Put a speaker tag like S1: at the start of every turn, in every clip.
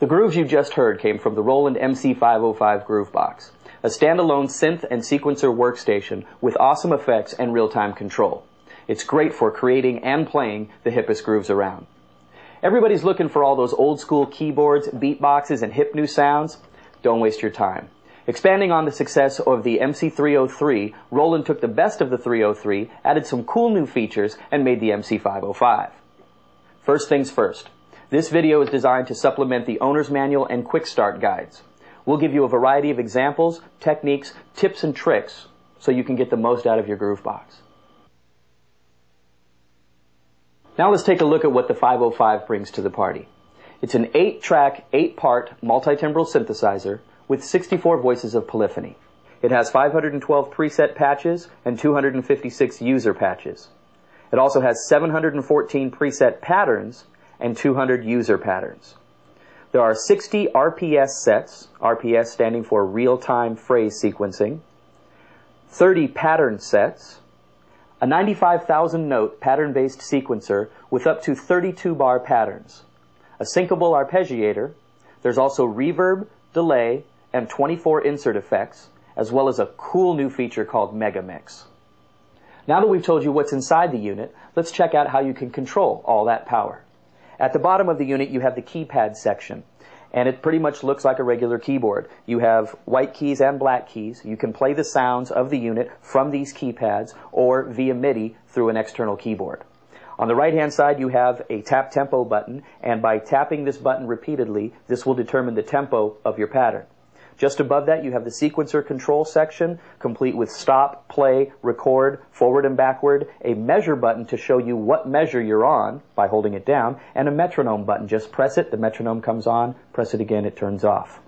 S1: The grooves you just heard came from the Roland MC-505 Grovebox, a standalone synth and sequencer workstation with awesome effects and real-time control. It's great for creating and playing the hippest grooves around. Everybody's looking for all those old-school keyboards, beatboxes, and hip new sounds. Don't waste your time. Expanding on the success of the MC-303, Roland took the best of the 303, added some cool new features, and made the MC-505. First things first. This video is designed to supplement the owner's manual and quick start guides. We'll give you a variety of examples, techniques, tips, and tricks so you can get the most out of your Grovebox. Now let's take a look at what the 505 brings to the party. It's an 8-track, 8-part multi-timbral synthesizer with 64 voices of polyphony. It has 512 preset patches and 256 user patches. It also has 714 preset patterns and 200 user patterns. There are 60 RPS sets, RPS standing for real-time phrase sequencing, 30 pattern sets, a 95,000 note pattern-based sequencer with up to 32 bar patterns, a syncable arpeggiator. There's also reverb, delay, and 24 insert effects, as well as a cool new feature called MegaMix. Now that we've told you what's inside the unit, let's check out how you can control all that power. At the bottom of the unit, you have the keypad section, and it pretty much looks like a regular keyboard. You have white keys and black keys. You can play the sounds of the unit from these keypads or via MIDI through an external keyboard. On the right-hand side, you have a tap tempo button, and by tapping this button repeatedly, this will determine the tempo of your pattern. Just above that, you have the sequencer control section, complete with stop, play, record, forward and backward, a measure button to show you what measure you're on by holding it down, and a metronome button. Just press it, the metronome comes on, press it again, it turns off.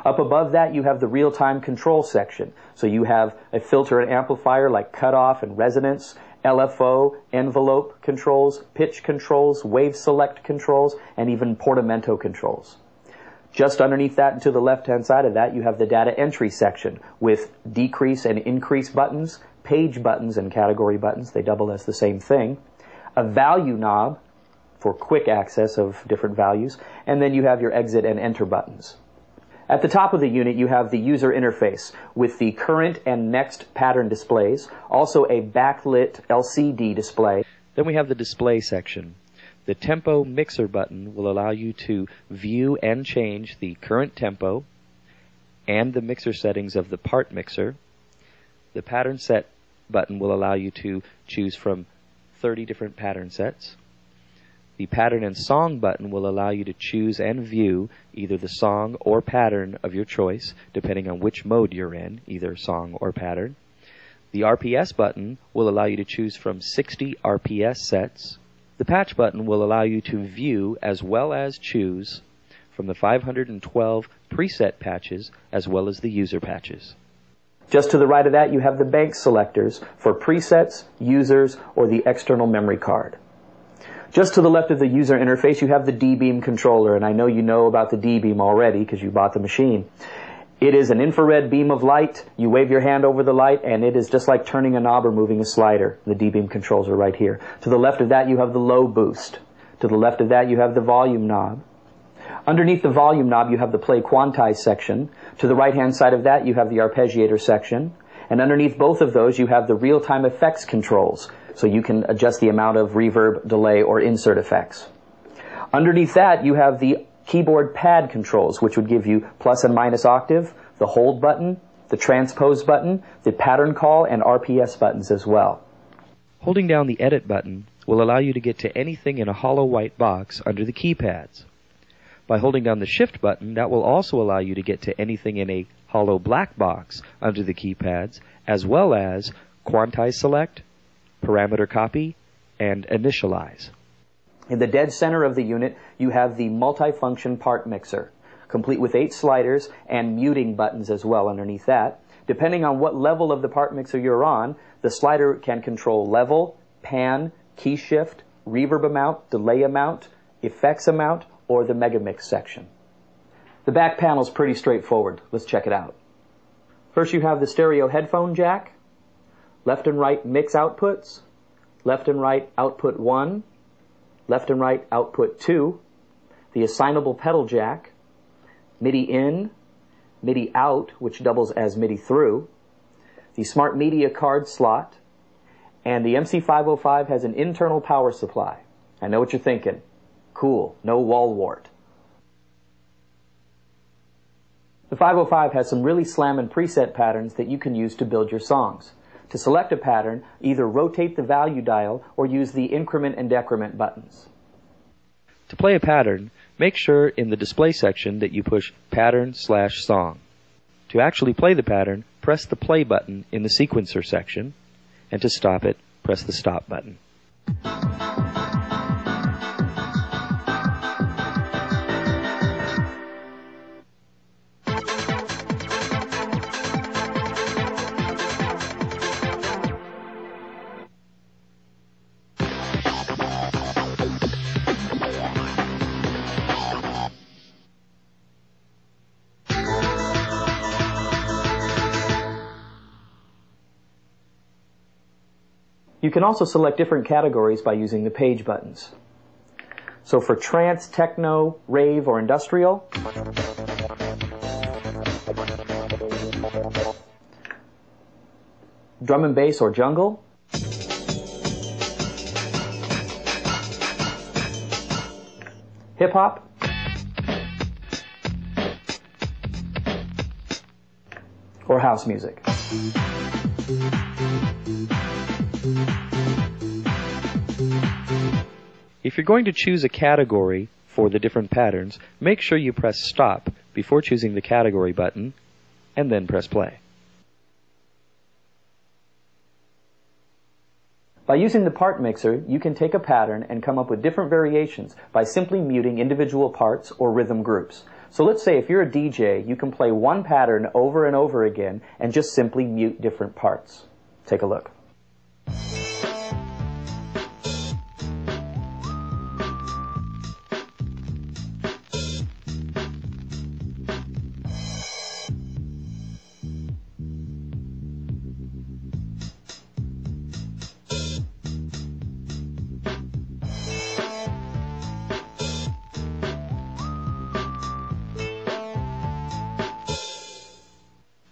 S1: Up above that, you have the real-time control section. So you have a filter and amplifier like cutoff and resonance, LFO, envelope controls, pitch controls, wave select controls, and even portamento controls. Just underneath that and to the left-hand side of that, you have the data entry section with decrease and increase buttons, page buttons and category buttons. They double as the same thing. A value knob for quick access of different values. And then you have your exit and enter buttons. At the top of the unit, you have the user interface with the current and next pattern displays, also a backlit LCD display. Then we have the display section. The tempo mixer button will allow you to view and change the current tempo and the mixer settings of the part mixer. The pattern set button will allow you to choose from 30 different pattern sets. The pattern and song button will allow you to choose and view either the song or pattern of your choice, depending on which mode you're in, either song or pattern. The RPS button will allow you to choose from 60 RPS sets. The patch button will allow you to view as well as choose from the 512 preset patches as well as the user patches. Just to the right of that, you have the bank selectors for presets, users, or the external memory card. Just to the left of the user interface, you have the D-beam controller, and I know you know about the D-beam already because you bought the machine. It is an infrared beam of light. You wave your hand over the light, and it is just like turning a knob or moving a slider. The D-beam controls are right here. To the left of that, you have the low boost. To the left of that, you have the volume knob. Underneath the volume knob, you have the play quantize section. To the right-hand side of that, you have the arpeggiator section. And underneath both of those, you have the real-time effects controls, so you can adjust the amount of reverb, delay, or insert effects. Underneath that, you have the keyboard pad controls, which would give you plus and minus octave, the hold button, the transpose button, the pattern call, and RPS buttons as well.
S2: Holding down the edit button will allow you to get to anything in a hollow white box under the keypads. By holding down the shift button, that will also allow you to get to anything in a hollow black box under the keypads, as well as quantize select, parameter copy, and initialize.
S1: In the dead center of the unit, you have the multifunction part mixer, complete with 8 sliders and muting buttons as well underneath that. Depending on what level of the part mixer you're on, the slider can control level, pan, key shift, reverb amount, delay amount, effects amount, or the MegaMix section. The back panel is pretty straightforward. Let's check it out. First, you have the stereo headphone jack, left and right mix outputs, left and right output 1, left and right output 2, the assignable pedal jack, MIDI in, MIDI out, which doubles as MIDI through, the smart media card slot, and the MC-505 has an internal power supply. I know what you're thinking. Cool, no wall wart. The 505 has some really slammin' preset patterns that you can use to build your songs. To select a pattern, either rotate the value dial or use the increment and decrement buttons.
S2: To play a pattern, make sure in the display section that you push pattern/song. To actually play the pattern, press the play button in the sequencer section, and to stop it, press the stop button.
S1: You can also select different categories by using the page buttons. So for trance, techno, rave, or industrial, drum and bass or jungle, hip-hop, or house music.
S2: If you're going to choose a category for the different patterns, make sure you press stop before choosing the category button, and then press play.
S1: By using the part mixer, you can take a pattern and come up with different variations by simply muting individual parts or rhythm groups. So let's say if you're a DJ, you can play one pattern over and over again and just simply mute different parts. Take a look.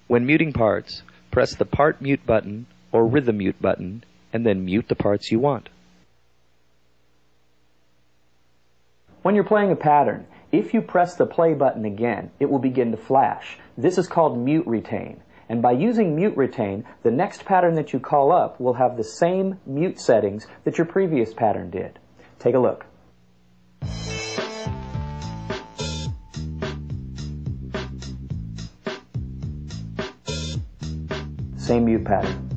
S2: When muting parts, press the part mute button or rhythm mute button, and then mute the parts you want.
S1: When you're playing a pattern, if you press the play button again, it will begin to flash. This is called mute retain. And by using mute retain, the next pattern that you call up will have the same mute settings that your previous pattern did. Take a look. Same mute pattern.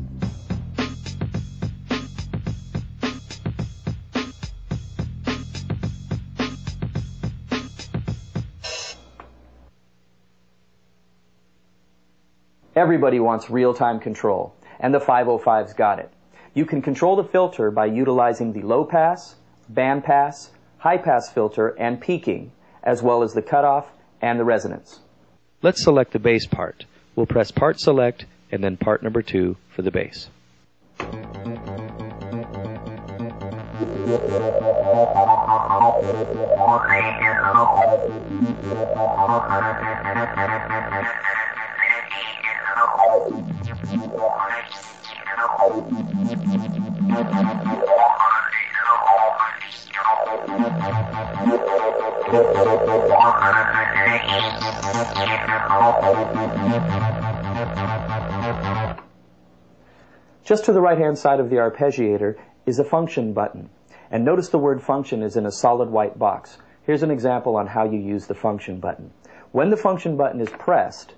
S1: Everybody wants real-time control, and the 505's got it. You can control the filter by utilizing the low pass, band pass, high pass filter, and peaking, as well as the cutoff and the resonance.
S2: Let's select the bass part. We'll press part select and then part number 2 for the bass.
S1: Just to the right-hand side of the arpeggiator is a function button. And notice the word function is in a solid white box. Here's an example on how you use the function button. When the function button is pressed,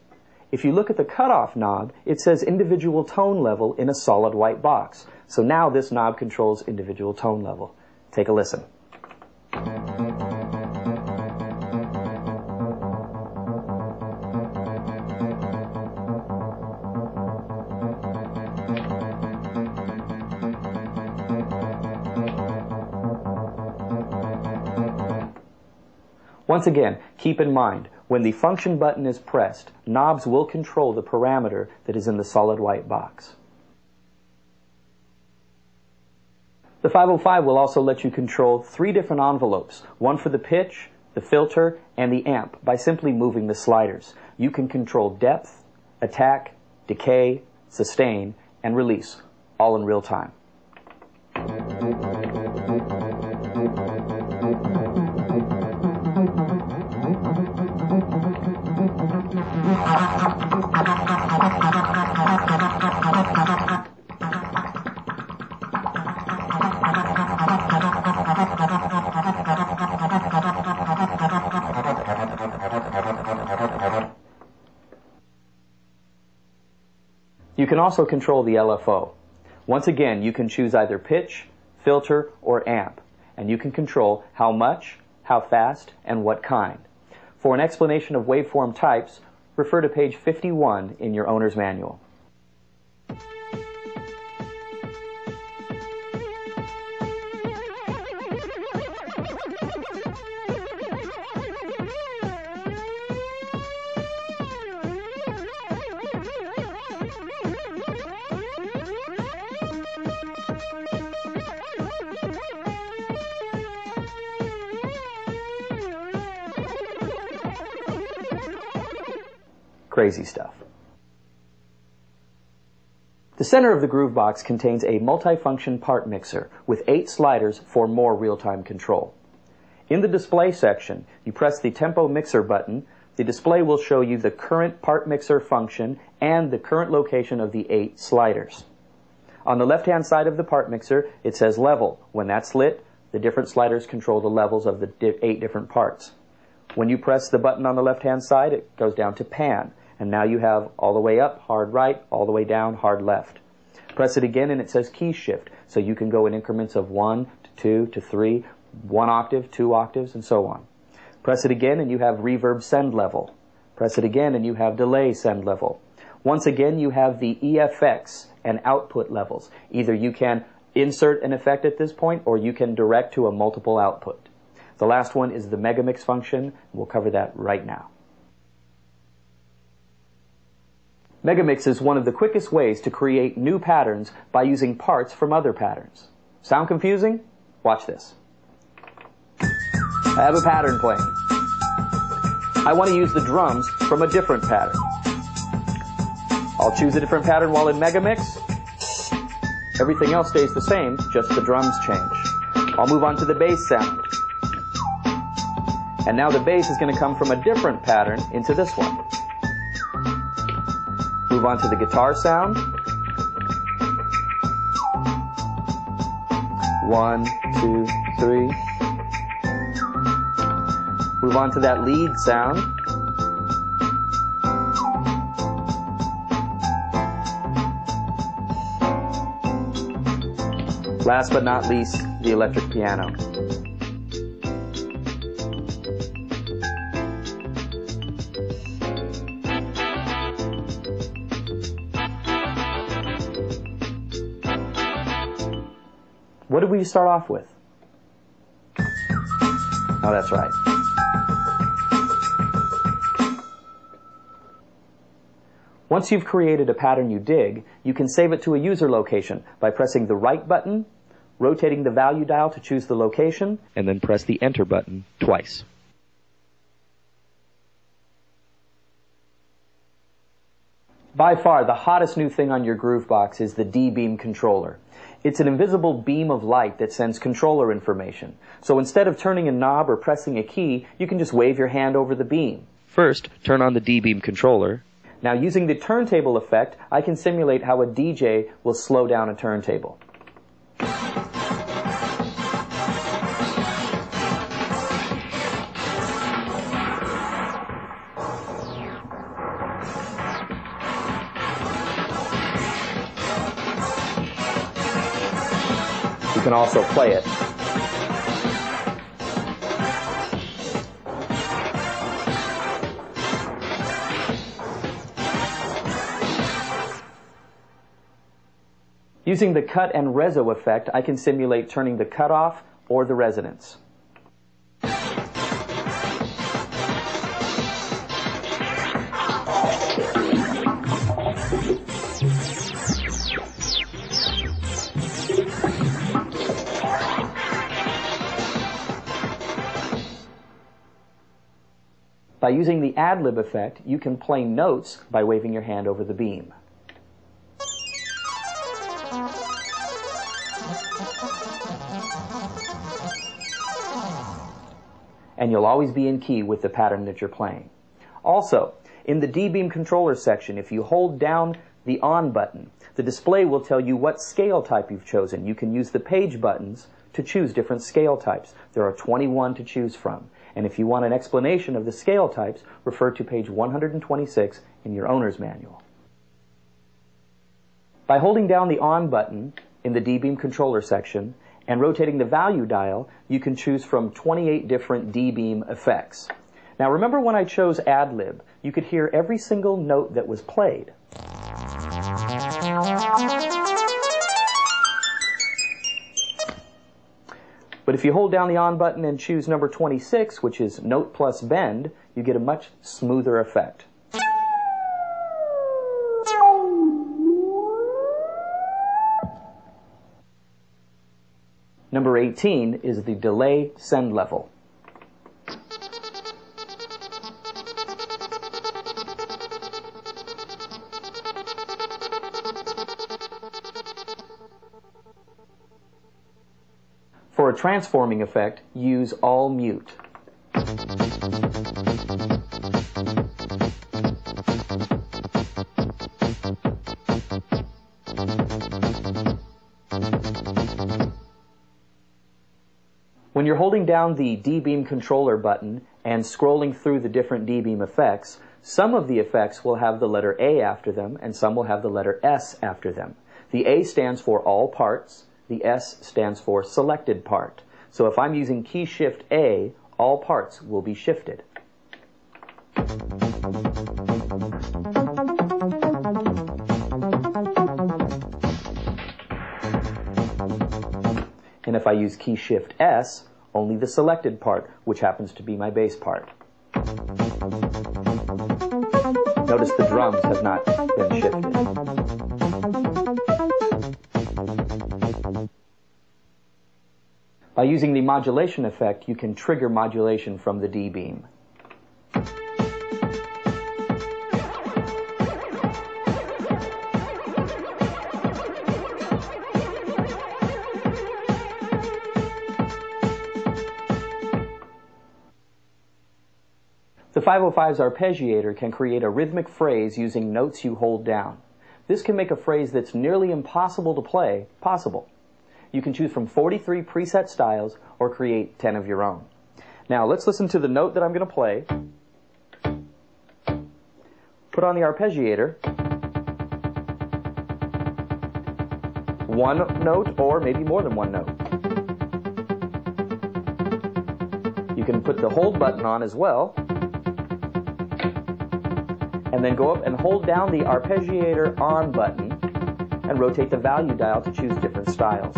S1: if you look at the cutoff knob, it says individual tone level in a solid white box. So now this knob controls individual tone level. Take a listen. Once again, keep in mind, when the function button is pressed, knobs will control the parameter that is in the solid white box. The 505 will also let you control 3 different envelopes, one for the pitch, the filter, and the amp, by simply moving the sliders. You can control depth, attack, decay, sustain, and release, all in real time. You can also control the LFO. Once again, you can choose either pitch, filter, or amp, and you can control how much, how fast, and what kind. For an explanation of waveform types, refer to page 51 in your owner's manual. Crazy stuff. The center of the Grovebox contains a multifunction part mixer with 8 sliders for more real-time control. In the display section, you press the tempo mixer button. The display will show you the current part mixer function and the current location of the 8 sliders. On the left-hand side of the part mixer, it says level. When that's lit, the different sliders control the levels of the 8 different parts. When you press the button on the left-hand side, it goes down to pan. And now you have all the way up, hard right, all the way down, hard left. Press it again and it says key shift. So you can go in increments of 1 to 2 to 3, 1 octave, 2 octaves, and so on. Press it again and you have reverb send level. Press it again and you have delay send level. Once again, you have the EFX and output levels. Either you can insert an effect at this point or you can direct to a multiple output. The last one is the MegaMix function. We'll cover that right now. MegaMix is one of the quickest ways to create new patterns by using parts from other patterns. Sound confusing? Watch this. I have a pattern playing. I want to use the drums from a different pattern. I'll choose a different pattern while in MegaMix. Everything else stays the same, just the drums change. I'll move on to the bass sound. And now the bass is going to come from a different pattern into this one. Move on to the guitar sound. 1, 2, 3. Move on to that lead sound. Last but not least, the electric piano. What did we start off with? Oh, that's right. Once you've created a pattern you dig, you can save it to a user location by pressing the right button, rotating the value dial to choose the location,
S2: and then press the Enter button twice.
S1: By far, the hottest new thing on your Grovebox is the D-beam controller. It's an invisible beam of light that sends controller information. So instead of turning a knob or pressing a key, you can just wave your hand over the beam.
S2: First, turn on the D-beam controller.
S1: Now, using the turntable effect, I can simulate how a DJ will slow down a turntable. You can also play it. Using the cut and reso effect, I can simulate turning the cut off or the resonance. By using the ad-lib effect, you can play notes by waving your hand over the beam. And you'll always be in key with the pattern that you're playing. Also, in the D-beam controller section, if you hold down the on button, the display will tell you what scale type you've chosen. You can use the page buttons to choose different scale types. There are 21 to choose from. And if you want an explanation of the scale types, refer to page 126 in your owner's manual. By holding down the on button in the D-beam controller section and rotating the value dial, you can choose from 28 different D-beam effects. Now remember when I chose ad-lib, you could hear every single note that was played. But if you hold down the on button and choose number 26, which is note plus bend, you get a much smoother effect. Number 18 is the delay send level. For a transforming effect, use all mute. When you're holding down the D-beam controller button and scrolling through the different D-beam effects, some of the effects will have the letter A after them and some will have the letter S after them. The A stands for all parts. The S stands for selected part. So if I'm using key shift A, all parts will be shifted. And if I use key shift S, only the selected part, which happens to be my bass part. Notice the drums have not been shifted. By using the modulation effect, you can trigger modulation from the D-beam. The 505's arpeggiator can create a rhythmic phrase using notes you hold down. This can make a phrase that's nearly impossible to play possible. You can choose from 43 preset styles or create 10 of your own. Now let's listen to the note that I'm going to play. Put on the arpeggiator. One note or maybe more than one note. You can put the hold button on as well. And then go up and hold down the arpeggiator on button and rotate the value dial to choose different styles.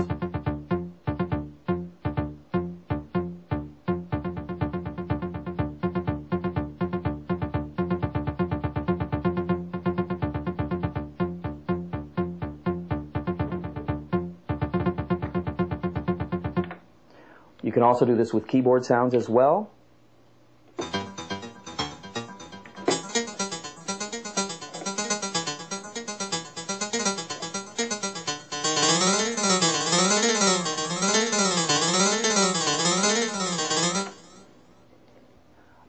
S1: You can also do this with keyboard sounds as well.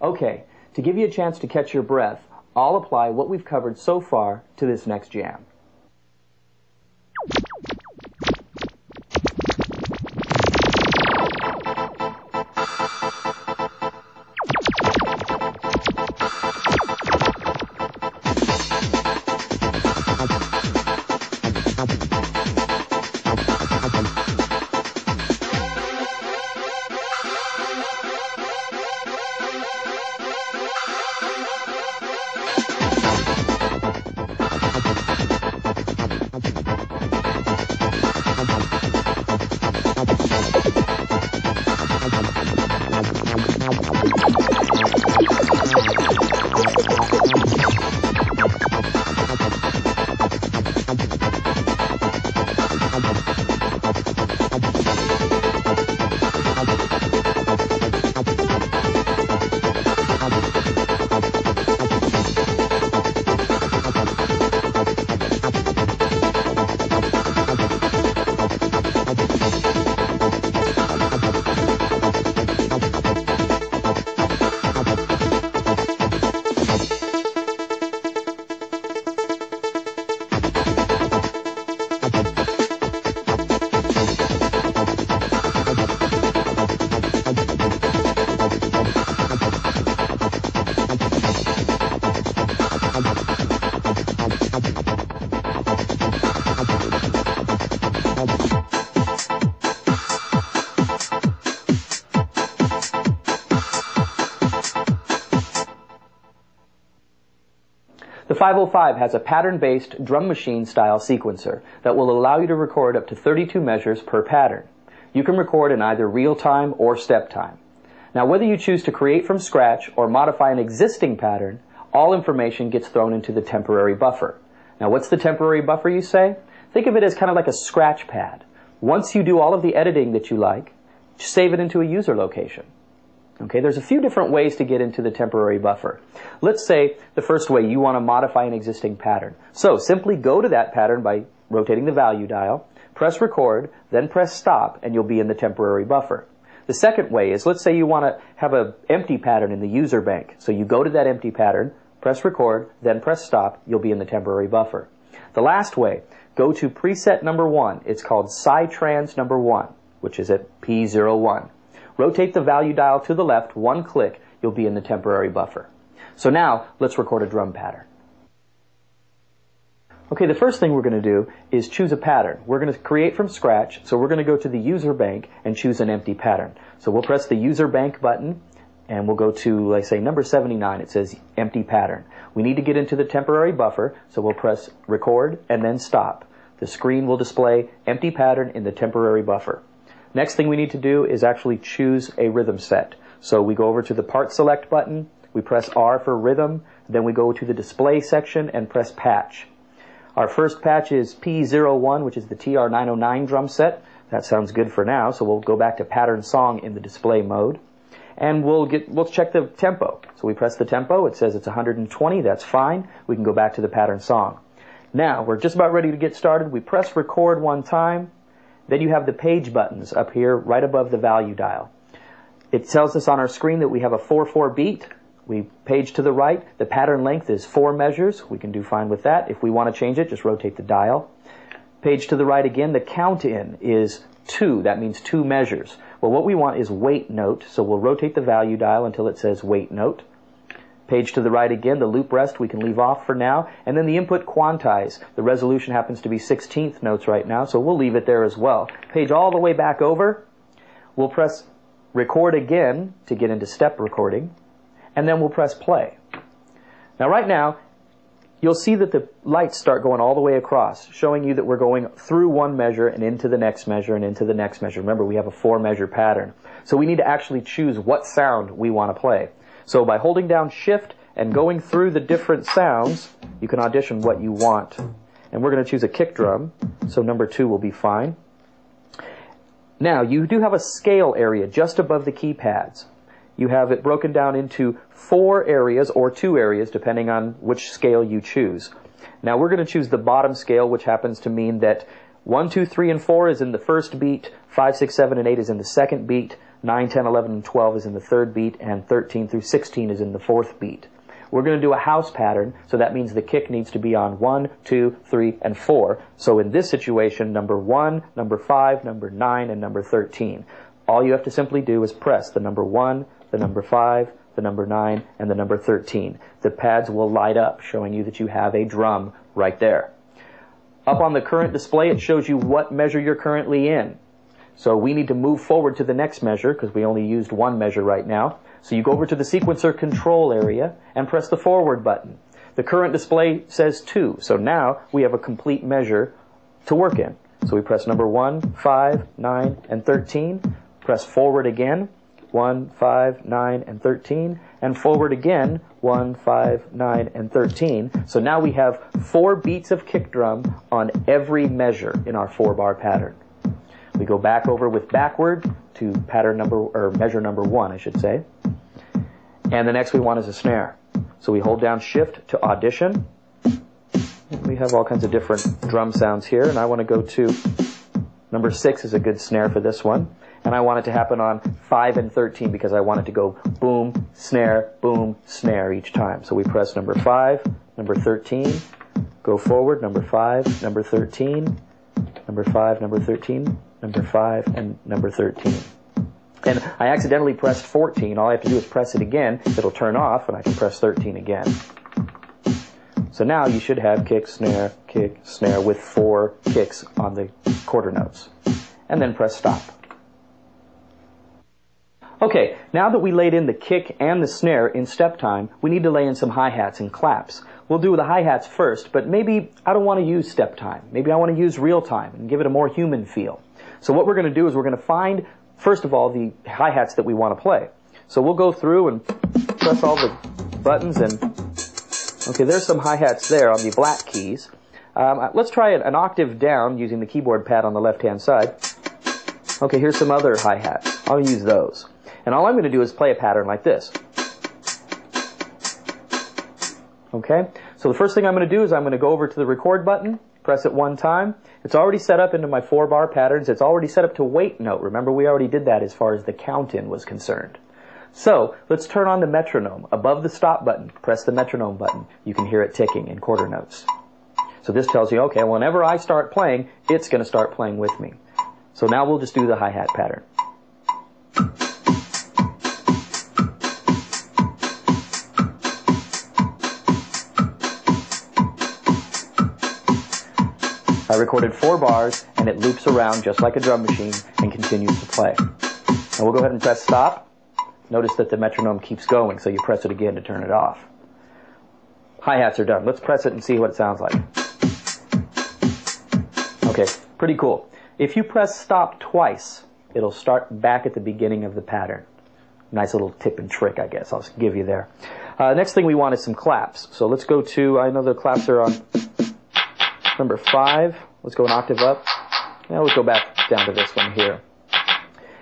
S1: Okay, to give you a chance to catch your breath, I'll apply what we've covered so far to this next jam. The 505 has a pattern-based drum machine style sequencer that will allow you to record up to 32 measures per pattern. You can record in either real time or step time. Now, whether you choose to create from scratch or modify an existing pattern, all information gets thrown into the temporary buffer. Now, what's the temporary buffer, you say? Think of it as kind of like a scratch pad. Once you do all of the editing that you like, save it into a user location. Okay, there's a few different ways to get into the temporary buffer. Let's say the first way you want to modify an existing pattern. So simply go to that pattern by rotating the value dial, press record, then press stop, and you'll be in the temporary buffer. The second way is, let's say you want to have an empty pattern in the user bank. So you go to that empty pattern, press record, then press stop, you'll be in the temporary buffer. The last way, go to preset number 1. It's called Psytrance number 1, which is at P01. Rotate the value dial to the left, one click, you'll be in the temporary buffer. So now, let's record a drum pattern. Okay, the first thing we're going to do is choose a pattern. We're going to create from scratch, so we're going to go to the user bank and choose an empty pattern. So we'll press the user bank button, and we'll go to, let's say, number 79. It says empty pattern. We need to get into the temporary buffer, so we'll press record and then stop. The screen will display empty pattern in the temporary buffer. Next thing we need to do is actually choose a rhythm set. So we go over to the part select button, we press R for rhythm, then we go to the display section and press patch. Our first patch is P01, which is the TR909 drum set. That sounds good for now, so we'll go back to pattern song in the display mode. And we'll check the tempo. So we press the tempo, it says it's 120, that's fine. We can go back to the pattern song. Now, we're just about ready to get started. We press record one time. Then you have the page buttons up here right above the value dial. It tells us on our screen that we have a 4/4 beat. We page to the right. The pattern length is 4 measures. We can do fine with that. If we want to change it, just rotate the dial. Page to the right again. The count in is 2. That means 2 measures. Well, what we want is wait note, so we'll rotate the value dial until it says wait note. Page to the right again, the loop rest we can leave off for now, and then the input quantize. The resolution happens to be 16th notes right now, so we'll leave it there as well. Page all the way back over, we'll press record again to get into step recording, and then we'll press play. Now right now, you'll see that the lights start going all the way across, showing you that we're going through one measure and into the next measure and into the next measure. Remember, we have a 4-measure pattern. So we need to actually choose what sound we want to play. So by holding down Shift and going through the different sounds, you can audition what you want. And we're going to choose a kick drum, so number 2 will be fine. Now, you do have a scale area just above the keypads. You have it broken down into 4 areas or 2 areas, depending on which scale you choose. Now, we're going to choose the bottom scale, which happens to mean that 1, 2, 3, and 4 is in the first beat, 5, 6, 7, and 8 is in the second beat, 9, 10, 11, and 12 is in the third beat, and 13 through 16 is in the fourth beat. We're going to do a house pattern, so that means the kick needs to be on 1, 2, 3, and 4. So in this situation, number 1, number 5, number 9, and number 13. All you have to simply do is press the number 1, the number 5, the number 9, and the number 13. The pads will light up, showing you that you have a drum right there. Up on the current display, it shows you what measure you're currently in. So we need to move forward to the next measure, because we only used one measure right now. So you go over to the sequencer control area and press the forward button. The current display says 2, so now we have a complete measure to work in. So we press number 1, 5, 9, and 13, press forward again, 1, 5, 9, and 13, and forward again, 1, 5, 9, and 13. So now we have 4 beats of kick drum on every measure in our 4-bar pattern. We go back over with backward to pattern number, or measure number 1, I should say. And the next we want is a snare. So we hold down Shift to audition. We have all kinds of different drum sounds here, and I want to go to number 6 is a good snare for this one. And I want it to happen on 5 and 13 because I want it to go boom, snare, each time. So we press number 5, number 13, go forward, number 5, number 13, number 5, number 13, number 5, and number 13. And I accidentally pressed 14. All I have to do is press it again. It'll turn off, and I can press 13 again. So now you should have kick, snare, with 4 kicks on the quarter notes. And then press stop. Okay, now that we laid in the kick and the snare in step time, we need to lay in some hi-hats and claps. We'll do the hi-hats first, but maybe I don't want to use step time. Maybe I want to use real time and give it a more human feel. So what we're going to do is we're going to find, first of all, the hi-hats that we want to play. So we'll go through and press all the buttons, and okay, there's some hi-hats there on the black keys. Let's try an octave down using the keyboard pad on the left-hand side. Okay, here's some other hi-hats. I'll use those. And all I'm going to do is play a pattern like this. Okay, so the first thing I'm going to do is I'm going to go over to the record button, press it 1 time. It's already set up into my 4-bar patterns. It's already set up to wait note. Remember, we already did that as far as the count-in was concerned. So let's turn on the metronome. Above the stop button, press the metronome button. You can hear it ticking in quarter notes. So this tells you, okay, whenever I start playing, it's going to start playing with me. So now we'll just do the hi-hat pattern. I recorded 4 bars, and it loops around just like a drum machine and continues to play. Now we'll go ahead and press stop. Notice that the metronome keeps going, so you press it again to turn it off. Hi-hats are done. Let's press it and see what it sounds like. Okay, pretty cool. If you press stop twice, it'll start back at the beginning of the pattern. Nice little tip and trick, I guess, I'll give you there. Next thing we want is some claps. So let's go to, I know the claps are on number 5. Let's go an octave up. Now let's go back down to this one here.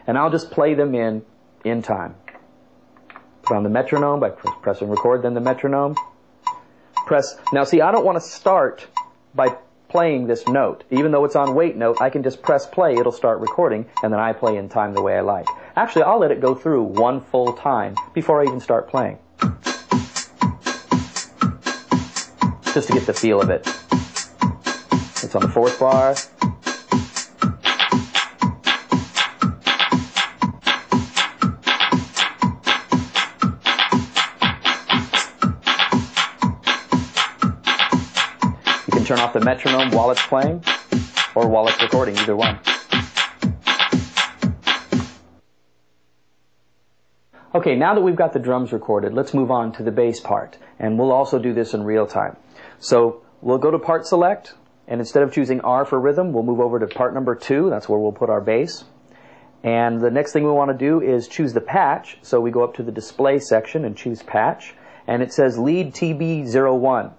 S1: And I'll just play them in time. Put on the metronome by pressing record, then the metronome. Press. Now see, I don't want to start by playing this note. Even though it's on wait note, I can just press play, it'll start recording, and then I play in time the way I like. Actually, I'll let it go through 1 full time before I even start playing. Just to get the feel of it. It's on the 4th bar. You can turn off the metronome while it's playing or while it's recording, either one. Okay, now that we've got the drums recorded, let's move on to the bass part. And we'll also do this in real time. So we'll go to part select. And instead of choosing R for rhythm, we'll move over to part number 2. That's where we'll put our bass. And the next thing we want to do is choose the patch. So we go up to the display section and choose patch. And it says lead TB01.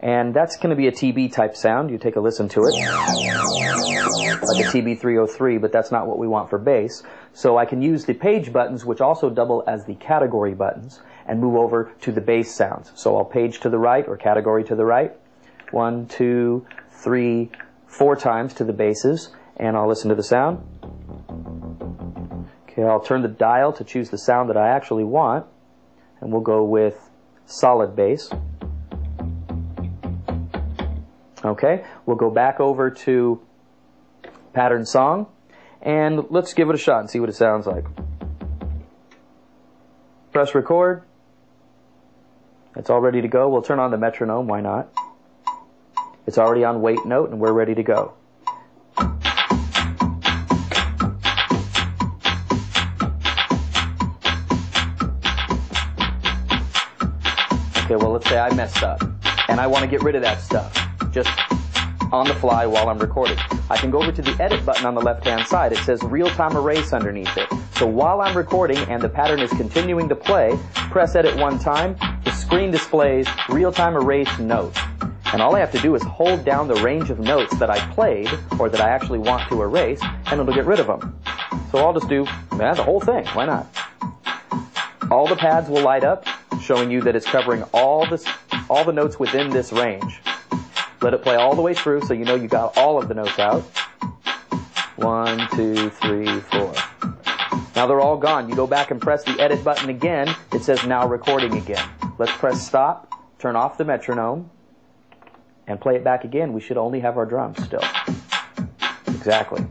S1: And that's going to be a TB type sound. You take a listen to it, like a TB-303, but that's not what we want for bass. So I can use the page buttons, which also double as the category buttons, and move over to the bass sounds. So I'll page to the right, or category to the right, 1, 2, 3, 4 times to the basses, and I'll listen to the sound. Okay, I'll turn the dial to choose the sound that I actually want, and we'll go with solid bass. Okay, we'll go back over to pattern song, and let's give it a shot and see what it sounds like. Press record. It's all ready to go. We'll turn on the metronome, why not? It's already on wait note, and we're ready to go. Okay, well, let's say I messed up, and I want to get rid of that stuff, just on the fly while I'm recording. I can go over to the edit button on the left-hand side. It says real-time erase underneath it. So while I'm recording and the pattern is continuing to play, press edit one time, the screen displays real-time erase note. And all I have to do is hold down the range of notes that I played, or that I actually want to erase, and it'll get rid of them. So I'll just do the whole thing, why not? All the pads will light up, showing you that it's covering all the notes within this range. Let it play all the way through so you know you got all of the notes out. 1, 2, 3, 4. Now they're all gone. You go back and press the edit button again. It says now recording again. Let's press stop, turn off the metronome, and play it back again. We should only have our drums still. Exactly.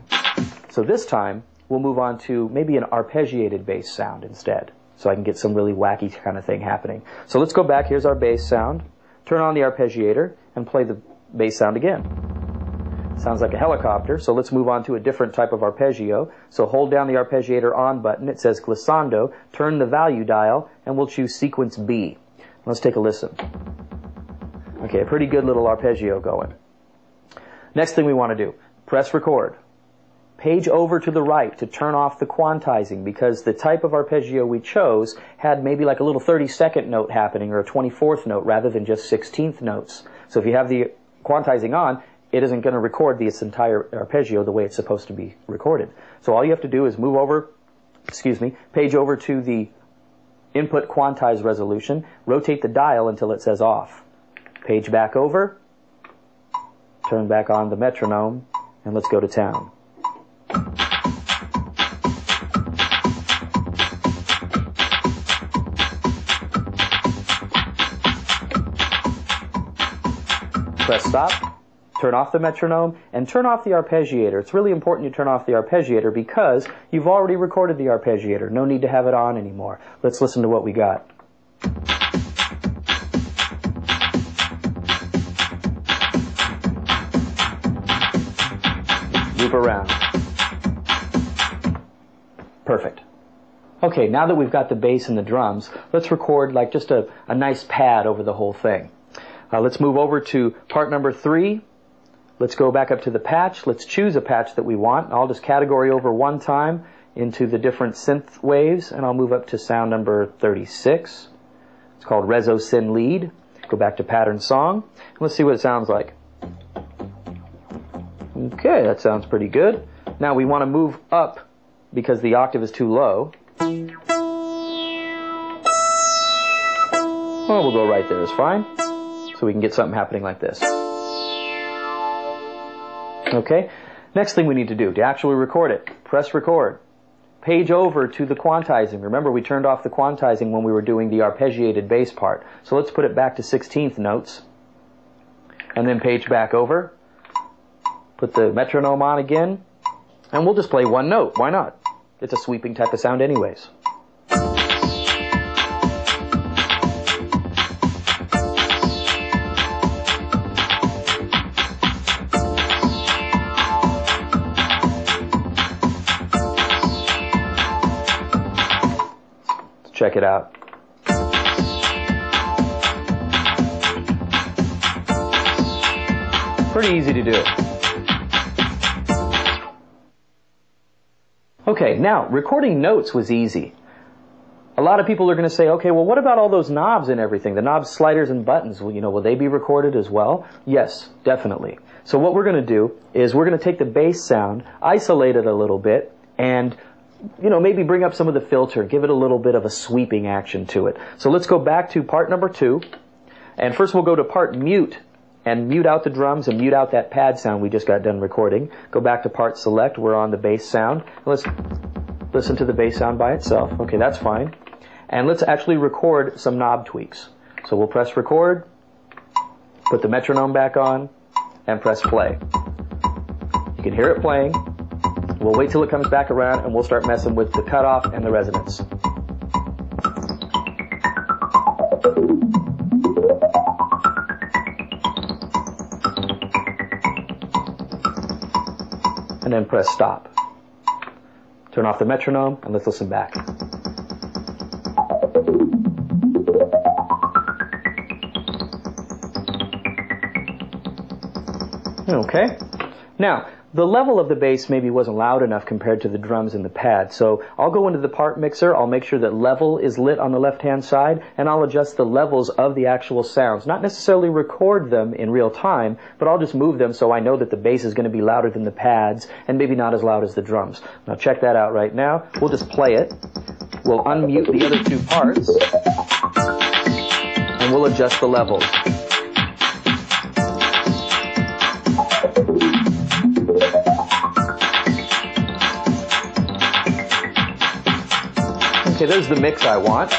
S1: So this time, we'll move on to maybe an arpeggiated bass sound instead, so I can get some really wacky kind of thing happening. So let's go back. Here's our bass sound. Turn on the arpeggiator and play the bass sound again. Sounds like a helicopter, so let's move on to a different type of arpeggio. So hold down the arpeggiator on button. It says glissando. Turn the value dial, and we'll choose sequence B. Let's take a listen. Okay, a pretty good little arpeggio going. Next thing we want to do, press record. Page over to the right to turn off the quantizing, because the type of arpeggio we chose had maybe like a little 32nd note happening, or a 24th note rather than just 16th notes. So if you have the quantizing on, it isn't going to record this entire arpeggio the way it's supposed to be recorded. So all you have to do is move over, page over to the input quantize resolution, rotate the dial until it says off. Page back over, turn back on the metronome, and let's go to town. Press stop, turn off the metronome, and turn off the arpeggiator. It's really important you turn off the arpeggiator because you've already recorded the arpeggiator. No need to have it on anymore. Let's listen to what we got. Loop around. Perfect. Okay, now that we've got the bass and the drums, let's record like just a nice pad over the whole thing. Let's move over to part number 3. Let's go back up to the patch. Let's choose a patch that we want. I'll just category over one time into the different synth waves, and I'll move up to sound number 36. It's called Reso Syn Lead. Go back to pattern song. Let's see what it sounds like. Okay, that sounds pretty good. Now we want to move up because the octave is too low. Well, we'll go right there is fine. So we can get something happening like this. Okay, next thing we need to do to actually record it, press record. Page over to the quantizing. Remember, we turned off the quantizing when we were doing the arpeggiated bass part. So let's put it back to 16th notes. And then page back over. Put the metronome on again. And we'll just play one note. Why not? It's a sweeping type of sound anyways. Check it out. Pretty easy to do. Okay, now recording notes was easy. A lot of people are going to say, okay, well, what about all those knobs and everything? The knobs, sliders, and buttons, well, will they be recorded as well? Yes, definitely. So what we're going to do is we're going to take the bass sound, isolate it a little bit, and maybe bring up some of the filter, give it a little bit of a sweeping action to it. So let's go back to part number 2. And first we'll go to part mute, and mute out the drums and mute out that pad sound we just got done recording. Go back to part select, we're on the bass sound. Let's listen to the bass sound by itself. Okay, that's fine. And let's actually record some knob tweaks. So we'll press record, put the metronome back on, and press play. You can hear it playing. We'll wait till it comes back around and we'll start messing with the cutoff and the resonance. And then press stop. Turn off the metronome and let's listen back. Okay. Now, the level of the bass maybe wasn't loud enough compared to the drums and the pad, so I'll go into the part mixer, I'll make sure that level is lit on the left-hand side, and I'll adjust the levels of the actual sounds. Not necessarily record them in real time, but I'll just move them so I know that the bass is going to be louder than the pads, and maybe not as loud as the drums. Now check that out right now. We'll just play it. We'll unmute the other 2 parts, and we'll adjust the levels. Okay, there's the mix I want.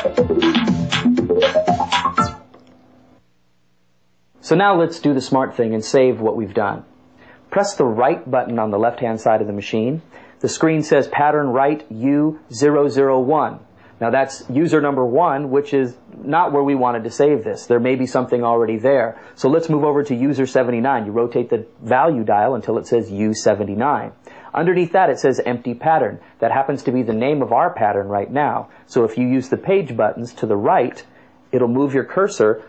S1: So now let's do the smart thing and save what we've done. Press the right button on the left-hand side of the machine. The screen says pattern write U001. Now that's user number 1, which is not where we wanted to save this. There may be something already there. So let's move over to user 79. You rotate the value dial until it says U79. Underneath that it says empty pattern. That happens to be the name of our pattern right now. So if you use the page buttons to the right, it'll move your cursor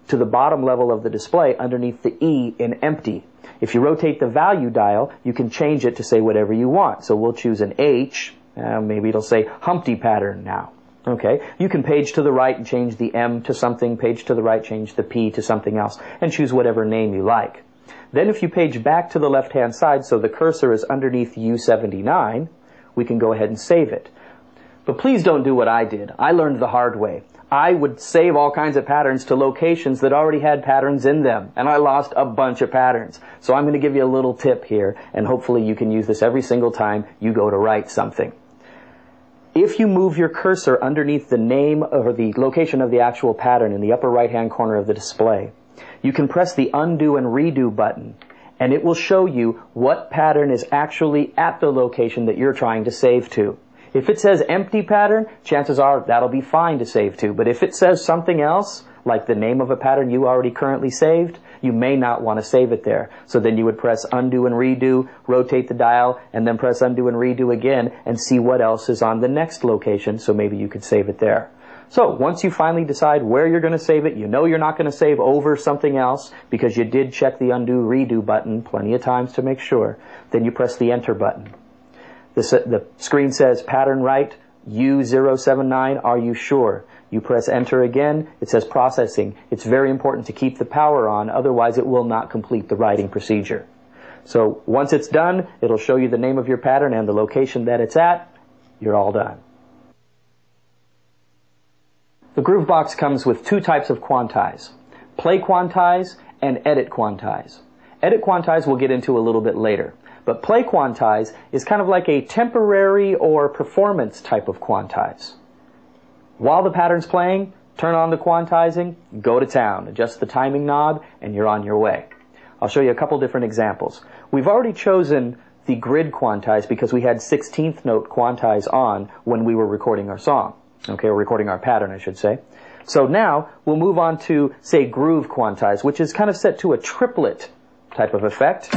S1: to the bottom level of the display underneath the E in empty. If you rotate the value dial, you can change it to say whatever you want. So we'll choose an H, maybe it'll say Humpty pattern now. Okay, you can page to the right and change the M to something, page to the right, change the P to something else, and choose whatever name you like. Then if you page back to the left-hand side so the cursor is underneath U79, we can go ahead and save it. But please don't do what I did. I learned the hard way. I would save all kinds of patterns to locations that already had patterns in them, and I lost a bunch of patterns. So I'm going to give you a little tip here, and hopefully you can use this every single time you go to write something. If you move your cursor underneath the name or the location of the actual pattern in the upper right-hand corner of the display, you can press the undo and redo button, and it will show you what pattern is actually at the location that you're trying to save to. If it says empty pattern, chances are that'll be fine to save to. But if it says something else, like the name of a pattern you already currently saved, you may not want to save it there. So then you would press undo and redo, rotate the dial, and then press undo and redo again and see what else is on the next location, so maybe you could save it there. So once you finally decide where you're going to save it, you know you're not going to save over something else because you did check the undo redo button plenty of times to make sure, then you press the enter button. The screen says pattern write U079, are you sure? You press enter again, it says processing. It's very important to keep the power on, otherwise it will not complete the writing procedure. So once it's done, it'll show you the name of your pattern and the location that it's at. You're all done. The Grovebox comes with 2 types of quantize: play quantize and edit quantize. Edit quantize we'll get into a little bit later. But play quantize is kind of like a temporary or performance type of quantize. While the pattern's playing, turn on the quantizing, go to town, adjust the timing knob, and you're on your way. I'll show you a couple different examples. We've already chosen the grid quantize because we had 16th note quantize on when we were recording our song. Okay, or recording our pattern, I should say. So now we'll move on to, say, groove quantize, which is kind of set to a triplet type of effect.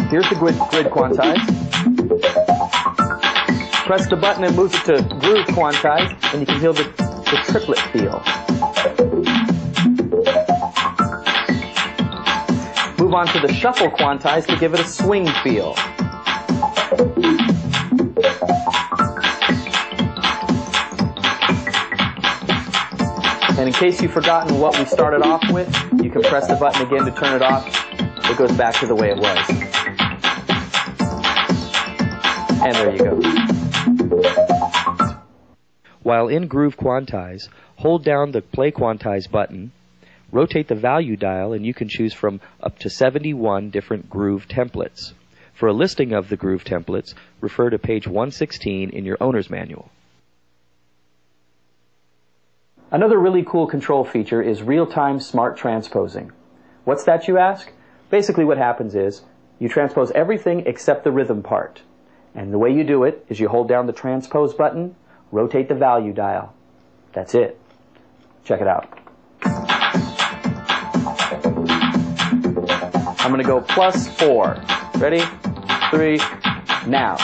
S1: Here's the grid quantize. Press the button and move it to groove quantize, and you can feel the triplet feel. Move on to the shuffle quantize to give it a swing feel. In case you've forgotten what we started off with, you can press the button again to turn it off. It goes back to the way it was. And there you go.
S2: While in Groove Quantize, hold down the Play Quantize button, rotate the value dial, and you can choose from up to 71 different groove templates. For a listing of the groove templates, refer to page 116 in your owner's manual.
S1: Another really cool control feature is real-time smart transposing. What's that, you ask? Basically what happens is you transpose everything except the rhythm part. And the way you do it is you hold down the transpose button, rotate the value dial. That's it. Check it out. I'm going to go +4. Ready? 3. Now.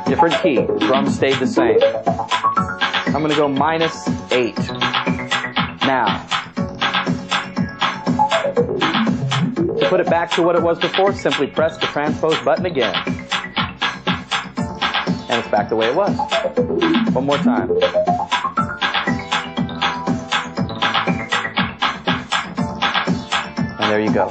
S1: Different key. Drums stayed the same. I'm going to go -8. Now. To put it back to what it was before, simply press the transpose button again. And it's back the way it was. One more time. And there you go.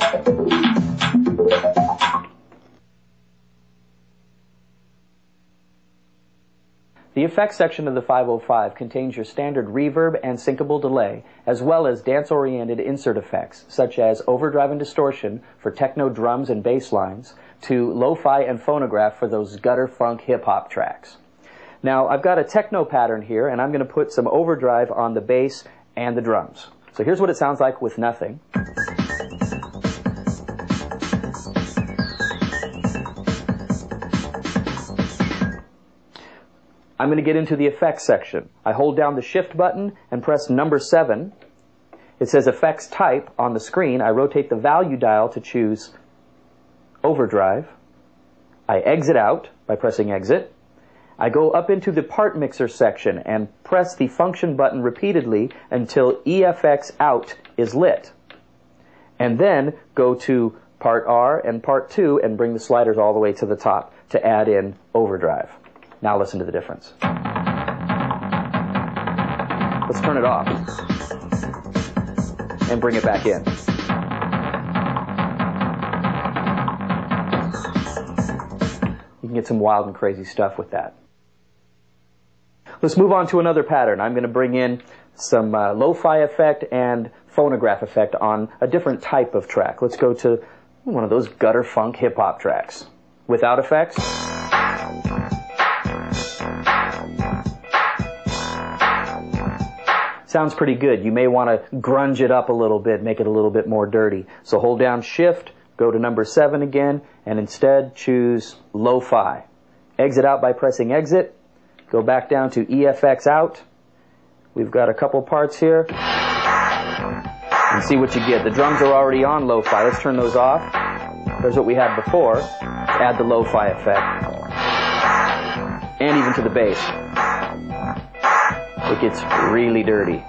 S1: The effects section of the 505 contains your standard reverb and syncable delay, as well as dance-oriented insert effects, such as overdrive and distortion for techno drums and bass lines, to lo-fi and phonograph for those gutter funk hip-hop tracks. Now, I've got a techno pattern here, and I'm going to put some overdrive on the bass and the drums. So here's what it sounds like with nothing. I'm going to get into the effects section. I hold down the shift button and press number 7. It says effects type on the screen. I rotate the value dial to choose overdrive. I exit out by pressing exit. I go up into the part mixer section and press the function button repeatedly until EFX out is lit. And then go to part R and part 2 and bring the sliders all the way to the top to add in overdrive. Now listen to the difference. Let's turn it off and bring it back in. You can get some wild and crazy stuff with that. Let's move on to another pattern. I'm going to bring in some lo-fi effect and phonograph effect on a different type of track. Let's go to one of those gutter funk hip-hop tracks. Without effects. Sounds pretty good. You may want to grunge it up a little bit, make it a little bit more dirty. So hold down shift, go to number 7 again, and instead choose lo-fi. Exit out by pressing exit. Go back down to EFX out. We've got a couple parts here. And see what you get. The drums are already on lo-fi. Let's turn those off. There's what we had before. Add the lo-fi effect. And even to the bass. It gets really dirty.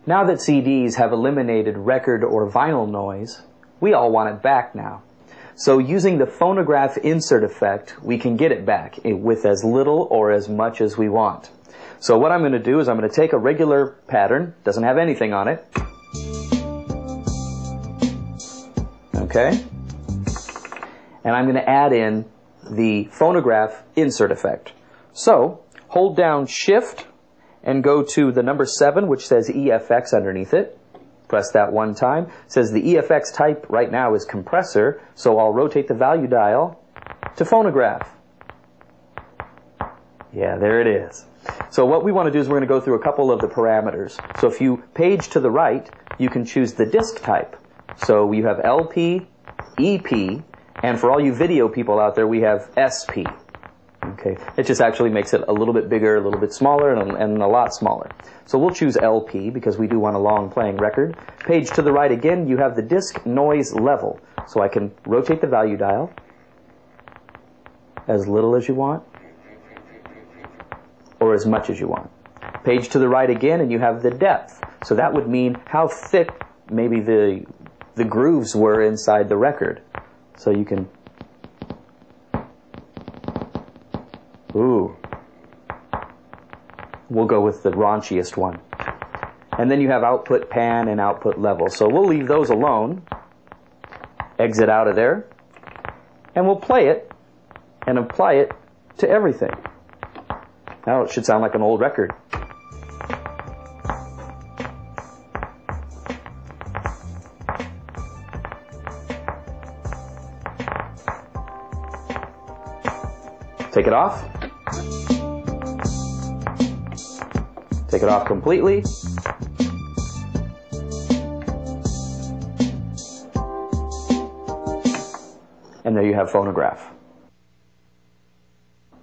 S1: Now that CDs have eliminated record or vinyl noise, we all want it back now. So using the phonograph insert effect, we can get it back with as little or as much as we want. So what I'm going to do is I'm going to take a regular pattern, doesn't have anything on it. Okay? And I'm going to add in the phonograph insert effect. So, hold down shift and go to the number 7, which says EFX underneath it. Press that one time. It says the EFX type right now is compressor, so I'll rotate the value dial to phonograph. Yeah, there it is. So what we want to do is we're going to go through a couple of the parameters. So if you page to the right, you can choose the disc type. So you have LP, EP, and for all you video people out there, we have SP. Okay, it just actually makes it a little bit bigger, a little bit smaller, and a lot smaller. So we'll choose LP because we do want a long playing record. Page to the right again, you have the disc noise level. So I can rotate the value dial as little as you want or as much as you want. Page to the right again, and you have the depth. So that would mean how thick maybe the grooves were inside the record. So you can Ooh. We'll go with the raunchiest one. And then you have output pan and output level. So we'll leave those alone. Exit out of there. And we'll play it and apply it to everything. Now it should sound like an old record. Take it off. Take it off completely. And there you have phonograph.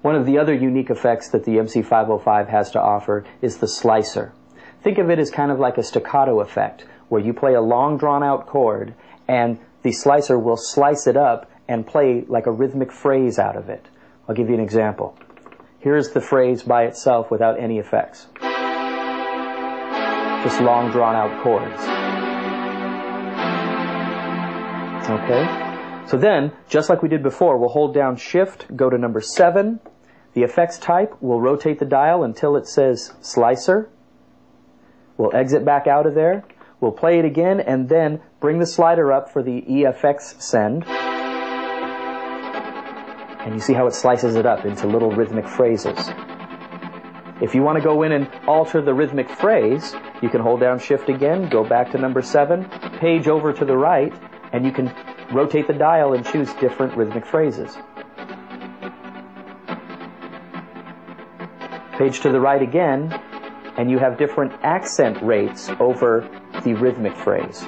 S1: One of the other unique effects that the MC-505 has to offer is the slicer. Think of it as kind of like a staccato effect, where you play a long drawn-out chord, and the slicer will slice it up and play like a rhythmic phrase out of it. I'll give you an example. Here's the phrase by itself without any effects. Just long drawn-out chords. Okay? So then, just like we did before, we'll hold down Shift, go to number 7. The effects type, we'll rotate the dial until it says slicer. We'll exit back out of there. We'll play it again and then bring the slider up for the EFX send. And you see how it slices it up into little rhythmic phrases. If you want to go in and alter the rhythmic phrase, you can hold down Shift again, go back to number 7, page over to the right, and you can rotate the dial and choose different rhythmic phrases. Page to the right again, and you have different accent rates over the rhythmic phrase.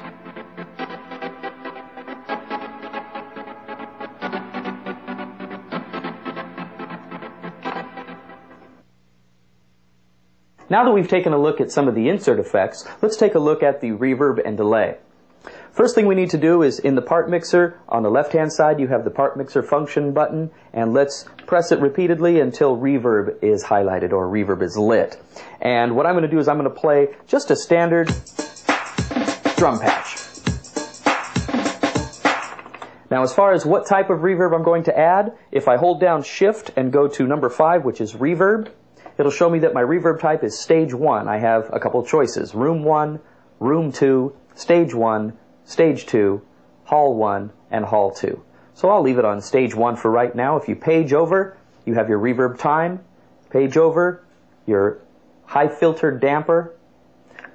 S1: Now that we've taken a look at some of the insert effects, let's take a look at the reverb and delay. First thing we need to do is in the part mixer, on the left-hand side you have the part mixer function button, and let's press it repeatedly until reverb is highlighted or reverb is lit. And what I'm going to do is I'm going to play just a standard drum patch. Now as far as what type of reverb I'm going to add, if I hold down Shift and go to number 5, which is reverb, it'll show me that my reverb type is stage 1. I have a couple choices: room 1, room 2, stage 1, stage 2, hall 1, and hall 2. So I'll leave it on stage 1 for right now. If you page over, you have your reverb time. Page over, your high filter damper.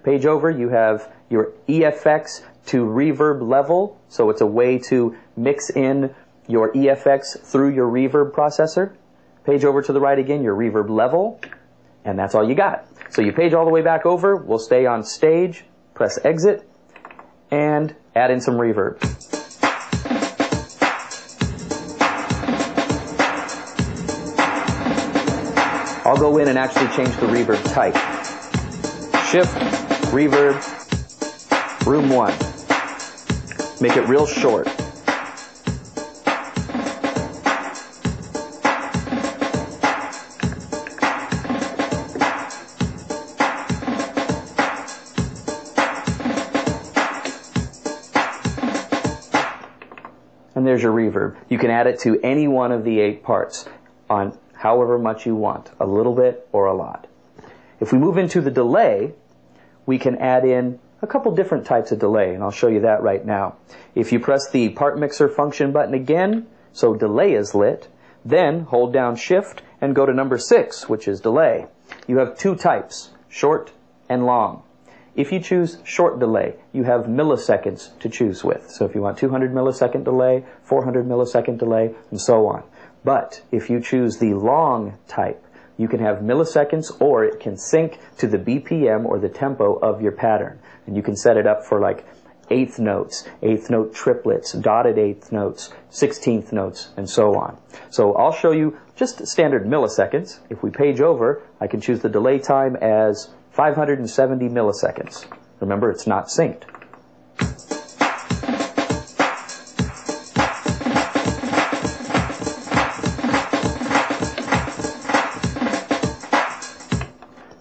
S1: Page over, you have your EFX to reverb level. So it's a way to mix in your EFX through your reverb processor. Page over to the right again, your reverb level. And that's all you got. So you page all the way back over. We'll stay on stage, press exit, and add in some reverb. I'll go in and actually change the reverb type. Shift, reverb, room 1. Make it real short. And there's your reverb. You can add it to any one of the 8 parts on however much you want, a little bit or a lot. If we move into the delay, we can add in a couple different types of delay, and I'll show you that right now. If you press the part mixer function button again, so delay is lit, then hold down Shift and go to number 6, which is delay. You have 2 types, short and long. If you choose short delay, you have milliseconds to choose with. So if you want 200 millisecond delay, 400 millisecond delay, and so on. But if you choose the long type, you can have milliseconds, or it can sync to the BPM or the tempo of your pattern. And you can set it up for like 8th notes, 8th note triplets, dotted 8th notes, 16th notes, and so on. So I'll show you just standard milliseconds. If we page over, I can choose the delay time as 570 milliseconds. Remember, it's not synced.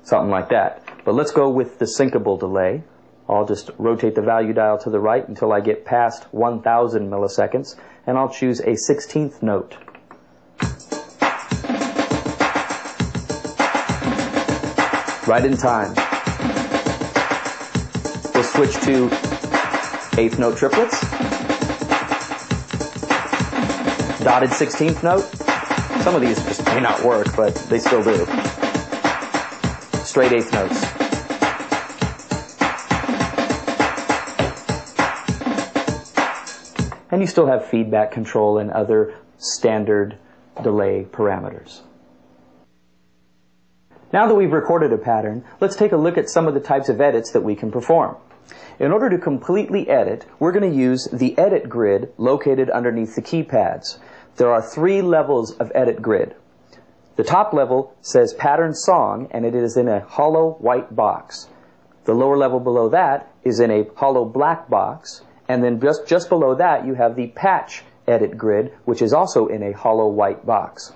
S1: Something like that. But let's go with the syncable delay. I'll just rotate the value dial to the right until I get past 1000 milliseconds, and I'll choose a 16th note. right in time. We'll switch to eighth note triplets, dotted 16th note. Some of these just may not work, but they still do. Straight eighth notes. And you still have feedback control and other standard delay parameters. Now that we've recorded a pattern, let's take a look at some of the types of edits that we can perform. In order to completely edit, we're going to use the edit grid located underneath the keypads. There are 3 levels of edit grid. The top level says pattern song, and it is in a hollow white box. The lower level below that is in a hollow black box, and then just below that you have the patch edit grid, which is also in a hollow white box.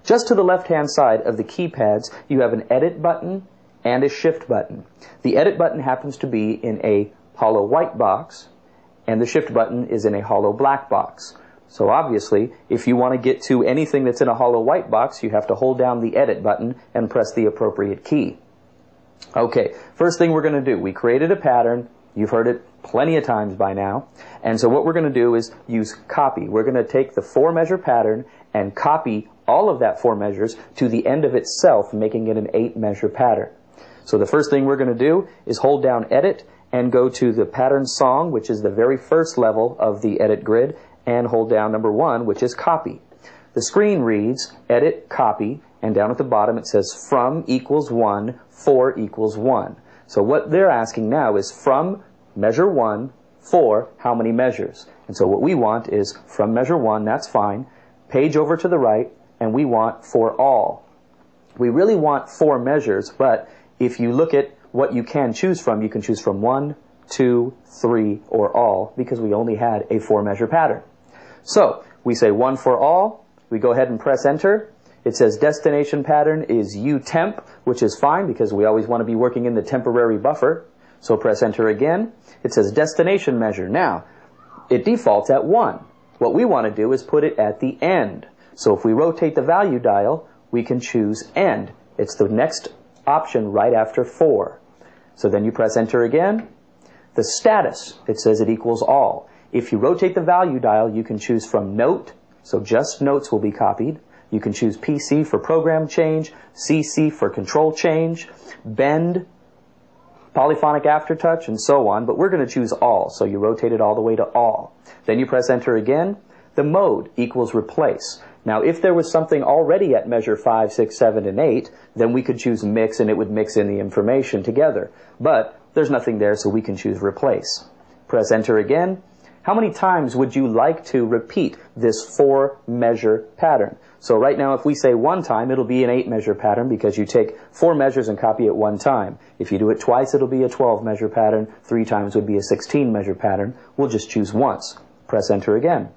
S1: Just to the left-hand side of the keypads, you have an edit button and a shift button. The edit button happens to be in a hollow white box, and the shift button is in a hollow black box. So obviously, if you want to get to anything that's in a hollow white box, you have to hold down the edit button and press the appropriate key. Okay, first thing we're going to do, we created a pattern. You've heard it plenty of times by now. And so what we're going to do is use copy. We're going to take the 4-measure pattern and copy all of that 4 measures to the end of itself, making it an 8-measure pattern. So the first thing we're going to do is hold down edit and go to the pattern song, which is the very first level of the edit grid, and hold down number 1, which is copy. The screen reads edit copy, and down at the bottom it says from equals 1, 4 equals 1. So what they're asking now is from measure 1, 4, how many measures? And so what we want is from measure 1, that's fine, page over to the right, and we want for all. We really want 4 measures, but if you look at what you can choose from, you can choose from 1, 2, 3, or all, because we only had a 4-measure pattern. So we say 1 for all, we go ahead and press enter. It says destination pattern is U-temp, which is fine because we always want to be working in the temporary buffer. So press enter again. It says destination measure. Now, it defaults at 1. What we want to do is put it at the end. So if we rotate the value dial, we can choose end. It's the next option right after 4. So then you press enter again. The status, it says it equals all. If you rotate the value dial, you can choose from note, so just notes will be copied. You can choose PC for program change, CC for control change, bend, polyphonic aftertouch, and so on, but we're going to choose all, so you rotate it all the way to all. Then you press enter again. The mode equals replace. Now, if there was something already at measure 5, 6, 7, and 8, then we could choose mix and it would mix in the information together. But there's nothing there, so we can choose replace. Press enter again. How many times would you like to repeat this 4-measure pattern? So right now, if we say 1 time, it'll be an 8-measure pattern because you take 4 measures and copy it 1 time. If you do it twice, it'll be a 12-measure pattern. 3 times would be a 16-measure pattern. We'll just choose once. Press enter again.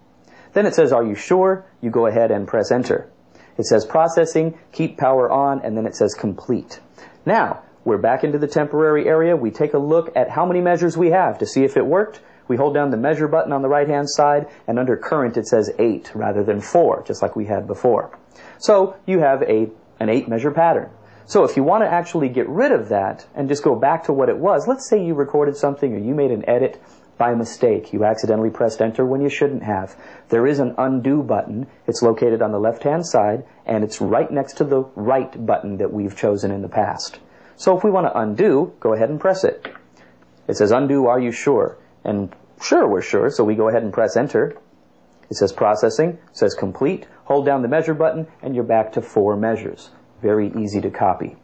S1: Then it says, are you sure? You go ahead and press enter. It says processing, keep power on, and then it says complete. Now, we're back into the temporary area. We take a look at how many measures we have to see if it worked. We hold down the measure button on the right-hand side, and under current it says 8 rather than 4, just like we had before. So you have an 8-measure pattern. So if you want to actually get rid of that and just go back to what it was, let's say you recorded something or you made an edit by mistake. You accidentally pressed enter when you shouldn't have. There is an undo button. It's located on the left-hand side, and it's right next to the right button that we've chosen in the past. So if we want to undo, go ahead and press it. It says undo, are you sure? And sure, we're sure, so we go ahead and press enter. It says processing, it says complete. Hold down the measure button, and you're back to 4 measures. Very easy to copy.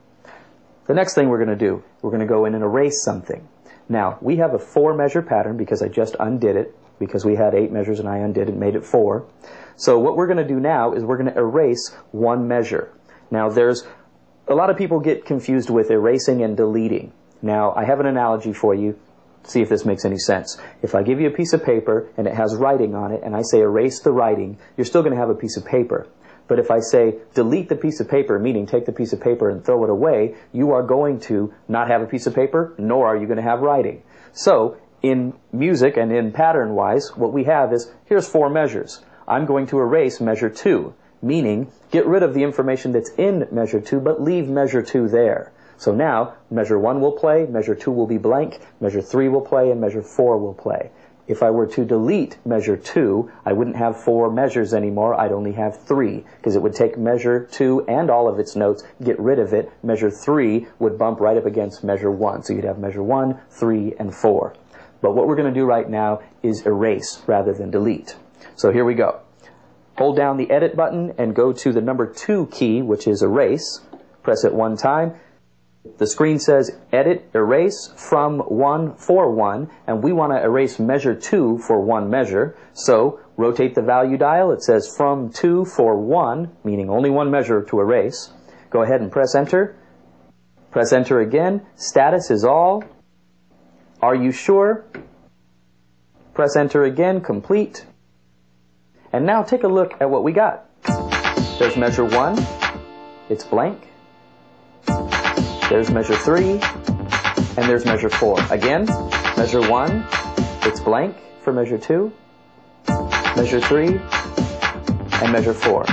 S1: The next thing we're going to do, we're going to go in and erase something. Now, we have a 4-measure pattern because I just undid it, because we had 8 measures and I undid it and made it 4. So what we're going to do now is we're going to erase 1 measure. Now, there's a lot of people get confused with erasing and deleting. Now, I have an analogy for you. See if this makes any sense. If I give you a piece of paper and it has writing on it and I say erase the writing, you're still going to have a piece of paper. But if I say delete the piece of paper, meaning take the piece of paper and throw it away, you are going to not have a piece of paper, nor are you going to have writing. So in music and in pattern-wise, what we have is, here's 4 measures. I'm going to erase measure 2, meaning get rid of the information that's in measure 2, but leave measure 2 there. So now, measure 1 will play, measure 2 will be blank, measure 3 will play, and measure 4 will play. If I were to delete measure 2, I wouldn't have 4 measures anymore, I'd only have 3, because it would take measure 2 and all of its notes, get rid of it. Measure 3 would bump right up against measure 1, so you'd have measure 1, 3, and 4. But what we're going to do right now is erase rather than delete. So here we go. Hold down the edit button and go to the number 2 key, which is erase. Press it 1 time. The screen says edit, erase from 1 for 1, and we want to erase measure 2 for 1 measure. So rotate the value dial. It says from 2 for 1, meaning only 1 measure to erase. Go ahead and press enter. Press enter again. Status is all. Are you sure? Press enter again, complete. And now take a look at what we got. There's measure 1, it's blank. There's measure 3, and there's measure 4. Again, measure 1, it's blank for measure 2, measure 3, and measure 4.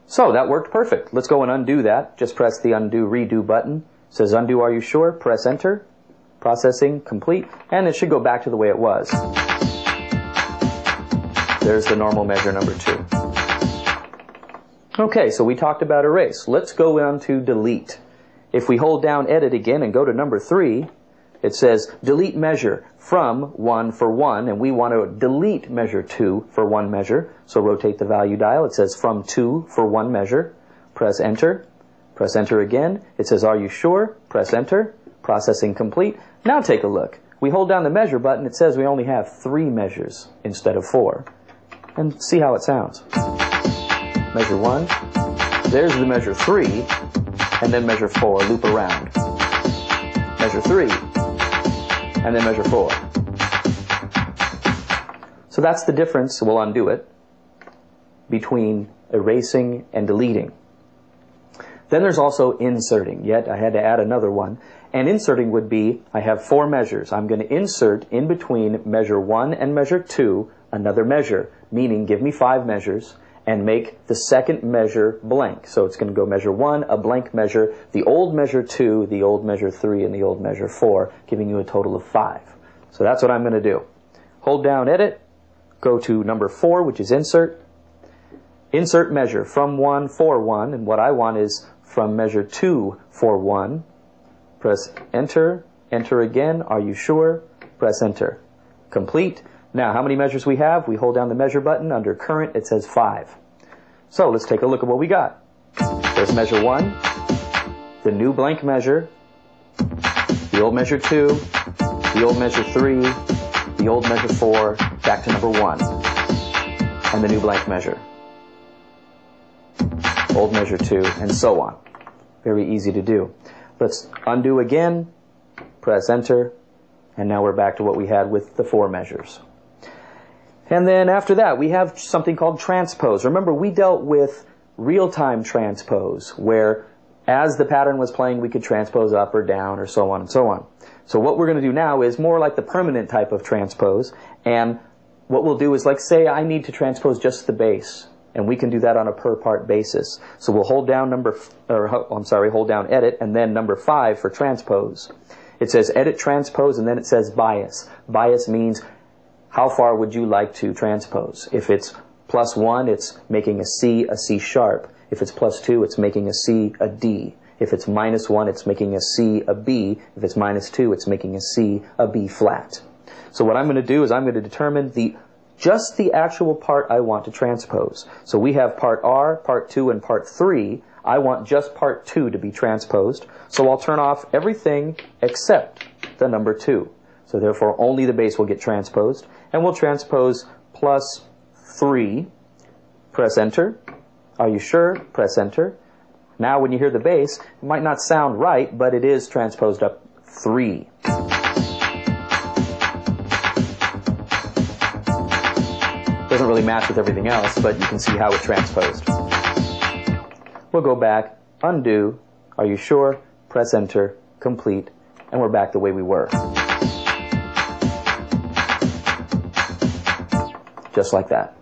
S1: So that worked perfect. Let's go and undo that. Just press the undo redo button. It says undo, are you sure? Press enter. Processing complete, and it should go back to the way it was. There's the normal measure number 2. Okay, so we talked about erase. Let's go on to delete. If we hold down edit again and go to number 3, it says delete measure from 1 for 1, and we want to delete measure 2 for 1 measure. So rotate the value dial. It says from 2 for 1 measure. Press enter. Press enter again. It says are you sure? Press enter. Processing complete. Now take a look. We hold down the measure button. It says we only have 3 measures instead of 4. And see how it sounds. Measure 1, there's the measure 3, and then measure 4, loop around. Measure 3, and then measure 4. So that's the difference, we'll undo it, between erasing and deleting. Then there's also inserting, yet I had to add another one. And inserting would be, I have 4 measures. I'm going to insert in between measure 1 and measure 2 another measure, meaning give me 5 measures, and make the second measure blank. So it's going to go measure 1, a blank measure, the old measure 2, the old measure 3, and the old measure 4, giving you a total of 5. So that's what I'm going to do. Hold down edit, go to number 4, which is insert. Insert measure from 1 for 1, and what I want is from measure 2 for 1. Press enter, enter again, are you sure? Press enter. Complete. Now, how many measures we have? We hold down the measure button. Under current, it says 5. So let's take a look at what we got. There's measure 1, the new blank measure, the old measure 2, the old measure 3, the old measure 4, back to number 1, and the new blank measure. Old measure 2, and so on. Very easy to do. Let's undo again, press enter, and now we're back to what we had with the 4 measures. And then after that, we have something called transpose. Remember, we dealt with real-time transpose, where as the pattern was playing, we could transpose up or down or so on and so on. So what we're going to do now is more like the permanent type of transpose. And what we'll do is, like, say I need to transpose just the bass, and we can do that on a per-part basis. So we'll hold down hold down edit, and then number 5 for transpose. It says edit transpose, and then it says bias. Bias means how far would you like to transpose? If it's +1, it's making a C sharp. If it's +2, it's making a C a D. If it's -1, it's making a C a B. If it's -2, it's making a C a B flat. So what I'm going to do is I'm going to determine just the actual part I want to transpose. So we have part R, part 2, and part 3. I want just part 2 to be transposed. So I'll turn off everything except the number 2. So therefore only the bass will get transposed. And we'll transpose +3. Press enter. Are you sure? Press enter. Now when you hear the bass, it might not sound right, but it is transposed up 3. Doesn't really match with everything else, but you can see how it transposed. We'll go back, undo, are you sure? Press enter, complete, and we're back the way we were. Just like that.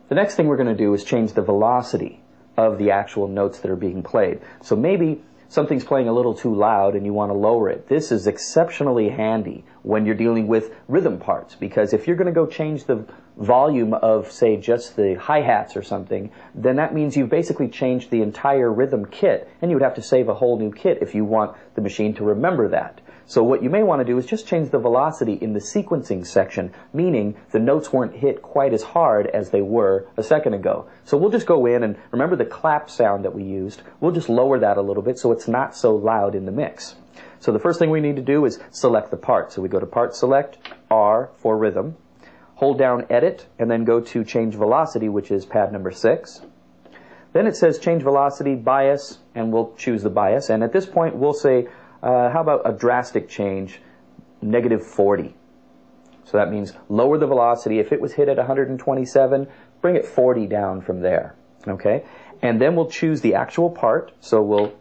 S1: The next thing we're going to do is change the velocity of the actual notes that are being played. So maybe something's playing a little too loud and you want to lower it. This is exceptionally handy when you're dealing with rhythm parts, because if you're going to go change the volume of, say, just the hi-hats or something, then that means you've basically changed the entire rhythm kit, and you would have to save a whole new kit if you want the machine to remember that. So what you may want to do is just change the velocity in the sequencing section, meaning the notes weren't hit quite as hard as they were a second ago. So we'll just go in and remember the clap sound that we used. We'll just lower that a little bit so it's not so loud in the mix. So the first thing we need to do is select the part. So we go to Part Select, R for Rhythm, hold down Edit, and then go to Change Velocity, which is pad number 6. Then it says Change Velocity, Bias, and we'll choose the bias. And at this point we'll say, how about a drastic change, -40. So that means lower the velocity. If it was hit at 127, bring it 40 down from there. Okay? And then we'll choose the actual part. So we'll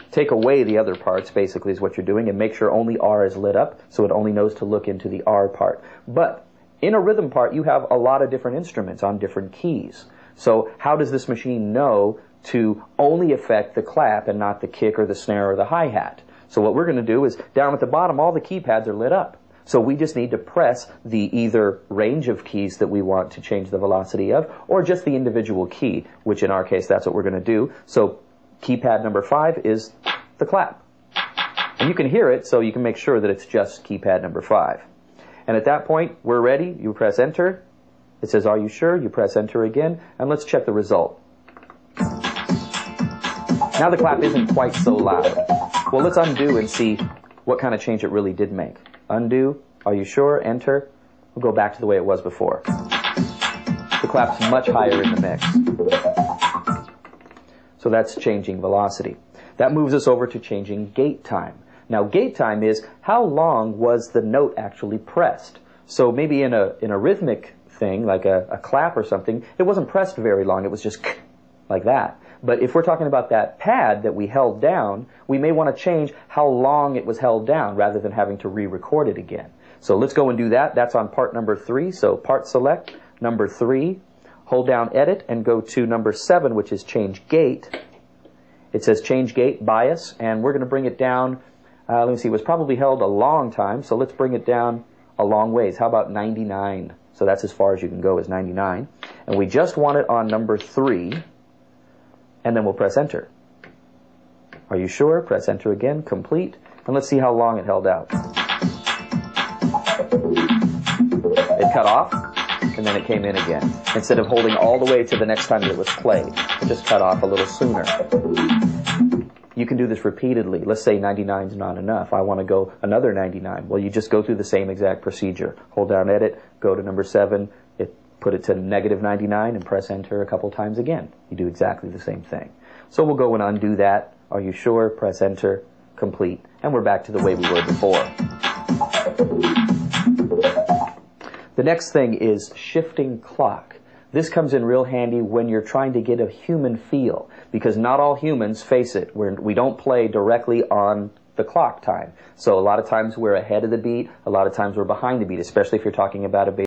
S1: take away the other parts, basically, is what you're doing, and make sure only R is lit up, so it only knows to look into the R part. But in a rhythm part, you have a lot of different instruments on different keys. So how does this machine know to only affect the clap and not the kick or the snare or the hi-hat? So what we're going to do is, down at the bottom, all the keypads are lit up. So we just need to press the either range of keys that we want to change the velocity of, or just the individual key, which in our case, that's what we're going to do. So keypad number 5 is the clap. And you can hear it, so you can make sure that it's just keypad number 5. And at that point, we're ready. You press Enter. It says, are you sure? You press Enter again, and let's check the result. Now the clap isn't quite so loud. Well, let's undo and see what kind of change it really did make. Undo, are you sure? Enter. We'll go back to the way it was before. The clap's much higher in the mix. So that's changing velocity. That moves us over to changing gate time. Now, gate time is how long was the note actually pressed. So maybe in a rhythmic thing, like a clap or something, it wasn't pressed very long. It was just like that. But if we're talking about that pad that we held down, we may want to change how long it was held down rather than having to re-record it again. So let's go and do that. That's on part number 3. So Part Select, number 3, hold down Edit, and go to number 7, which is Change Gate. It says Change Gate, Bias, and we're going to bring it down. Let me see, it was probably held a long time, so let's bring it down a long ways. How about 99? So that's as far as you can go, is 99. And we just want it on number 3. And then we'll press Enter. Are you sure? Press Enter again, complete, and let's see how long it held out. It cut off, and then it came in again. Instead of holding all the way to the next time that it was played, it just cut off a little sooner. You can do this repeatedly. Let's say 99 is not enough. I want to go another 99. Well, you just go through the same exact procedure. Hold down Edit, go to number 7, put it to -99 and press Enter a couple times again. You do exactly the same thing. So we'll go and undo that. Are you sure? Press Enter, complete, and we're back to the way we were before. The next thing is shifting clock. This comes in real handy when you're trying to get a human feel, because not all humans, face it, we don't play directly on the clock time. So a lot of times we're ahead of the beat, a lot of times we're behind the beat, especially if you're talking about a